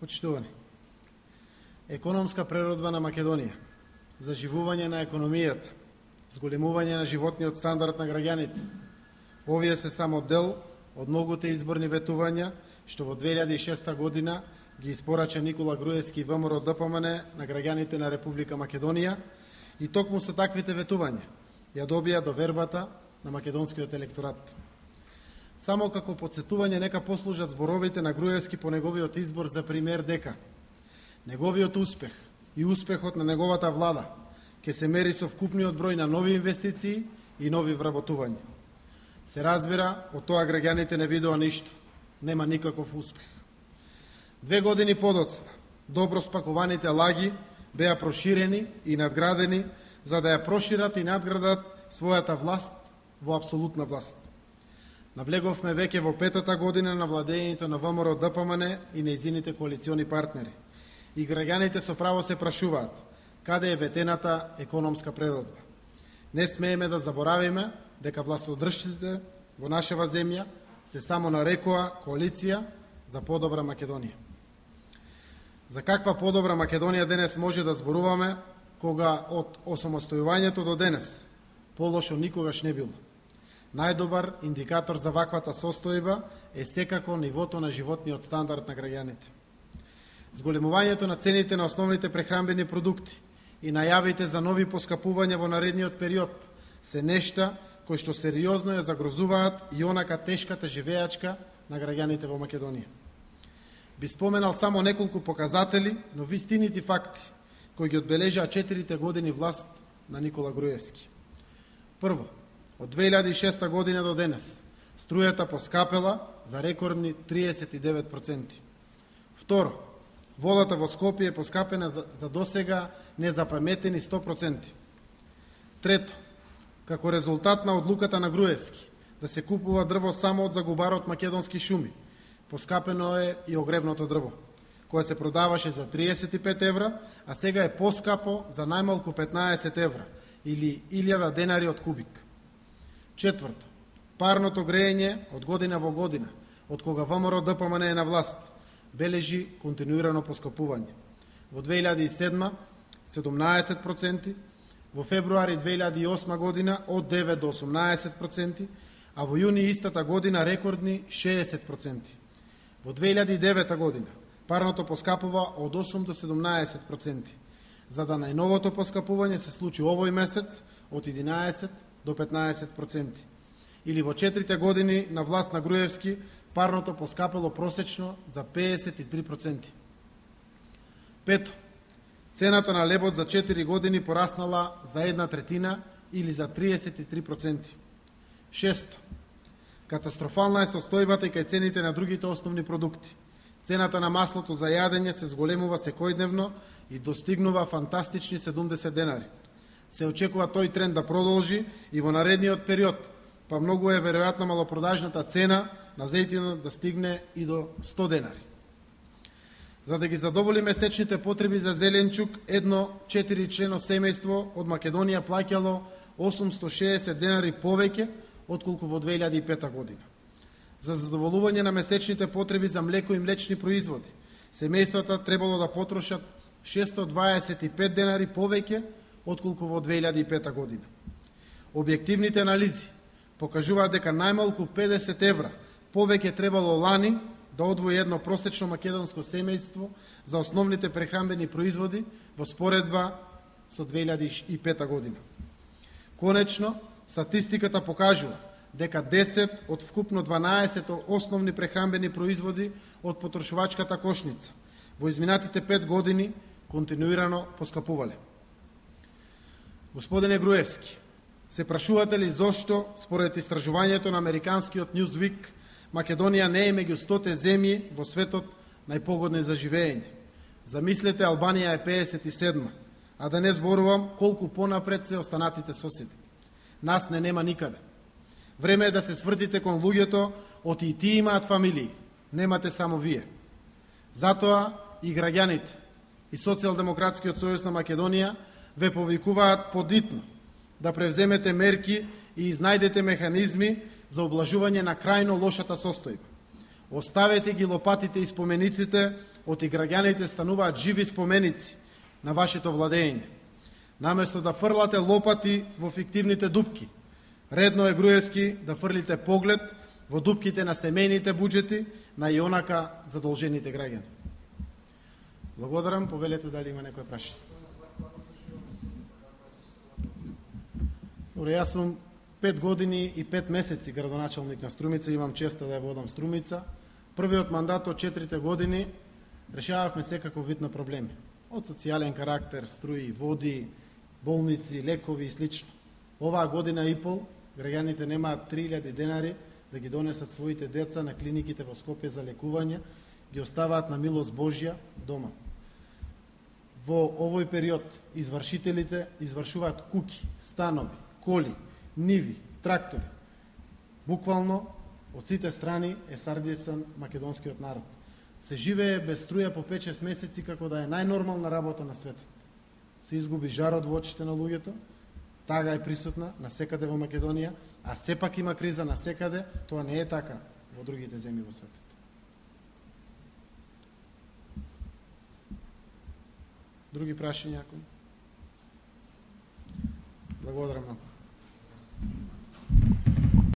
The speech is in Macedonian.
Почитувани, економска преродба на Македонија, заживување на економијата, зголемување на животниот стандард на граѓаните. Овие се само дел од многуте изборни ветувања што во 2006 година ги испорача Никола Груевски и ВМРО ДПМН на граѓаните на Република Македонија и токму со таквите ветувања ја добија довербата на македонскиот електорат. Само како подсетување нека послужат зборовите на Груевски по неговиот избор за премиер дека неговиот успех и успехот на неговата влада ќе се мери со вкупниот број на нови инвестиции и нови вработувања. Се разбира, од тоа граѓаните не видоа ништо, нема никаков успех. 2 години подоцна, добро спакуваните лаги беа проширени и надградени за да ја прошират и надградат својата власт во апсолутна власт. Навлеговме веќе во 5-та година на владењето на ВМРО ДПМН и нејзините коалициони партнери. И граѓаните со право се прашуваат каде е ветената економска преродба. Не смееме да заборавиме дека властодржците во нашава земја се само нарекоа коалиција за подобра Македонија. За каква подобра Македонија денес може да зборуваме кога од осамостојувањето до денес полошо никогаш не било? Најдобар индикатор за ваквата состојба е секако нивото на животниот стандард на граѓаните. Зголемувањето на цените на основните прехранбени продукти и најавите за нови поскапувања во наредниот период се нешта кои што сериозно ја загрозуваат и онака тешката живеачка на граѓаните во Македонија. Би споменал само неколку показатели, но вистинити факти кои ги одбележаа 4 години власт на Никола Груевски. Прво, од 2006 година до денес струјата поскапела за рекордни 39%. Второ, водата во Скопје е поскапена за досега незапаметени 100%. Трето, како резултат на одлуката на Груевски да се купува дрво само од загубарот Македонски шуми, поскапено е и огревното дрво, кое се продаваше за 35 евра, а сега е поскапо за најмалку 15 евра или 1000 денари од кубик. Четврто, парното грејење од година во година, од кога ВМРО ДПМН е на власт, бележи континуирано поскапување. Во 2007 17%, во февруари 2008 година од 9 до 18%, а во јуни истата година рекордни 60%. Во 2009 година парното поскапува од 8 до 17%, за да најновото поскапување се случи овој месец од 11 до 15%. Или во 4 години на власт на Груевски парното поскапело просечно за 53%. Пето, цената на лебот за 4 години пораснала за 1/3 или за 33%. Шесто, катастрофална е состојбата и кај цените на другите основни продукти. Цената на маслото за јадење се зголемува секојдневно и достигнува фантастични 70 денари. Се очекува тој тренд да продолжи и во наредниот период, па многу е веројатно малопродажната цена на зејтинот да стигне и до 100 денари. За да ги задоволи месечните потреби за зеленчук, едно 4-члено семејство од Македонија плаќало 860 денари повеќе отколку во 2005 година. За задоволување на месечните потреби за млеко и млечни производи, семејствата требало да потрошат 625 денари повеќе отколку во 2005 година. Објективните анализи покажуваат дека најмалку 50 евра повеќе требало лани да одвои едно просечно македонско семејство за основните прехранбени производи во споредба со 2005 година. Конечно, статистиката покажува дека 10 од вкупно 12 основни прехранбени производи од потрошувачката кошница во изминатите 5 години континуирано поскапувале. Господине Груевски, се прашувате ли зошто, според истражувањето на американскиот Newsweek, Македонија не е меѓу 100 земји во светот најпогодни за живење? Замислете, Албанија е 57, а да не зборувам колку понапред се останатите соседи. Нас не нема никаде. Време е да се свртите кон луѓето, оти и тие имаат фамилии, немате само вие. Затоа и граѓаните и Социјалдемократскиот сојуз на Македонија ве повикуваат подитно да превземете мерки и изнајдете механизми за облажување на крајно лошата состојба. Оставете ги лопатите и спомениците оти граѓаните стануваат живи споменици на вашето владење. Наместо да фрлате лопати во фиктивните дупки, редно е Груевски да фрлите поглед во дупките на семејните буџети на ионака задолжените граѓани. Благодарам, повелете дали има некој прашање. Добре, јас сум 5 години и 5 месеци градоначалник на Струмица, имам честа да ја водам Струмица. Првиот мандат од 4 години решававме секаков вид на проблеми. Од социјален карактер, струи, води, болници, лекови и слично. Оваа година и пол граѓаните немаат 3000 денари да ги донесат своите деца на клиниките во Скопје за лекување, ги оставаат на милост Божја дома. Во овој период извршителите извршуваат куќи, станови, коли, ниви, трактори. Буквално од сите страни е сардисан македонскиот народ. Се живее без струја по 5-6 месеци како да е најнормална работа на светот. Се изгуби жарот во очите на луѓето, тага е присутна на секаде во Македонија, а сепак има криза на секаде, тоа не е така во другите земји во светот. Други прашања? Благодарам многу.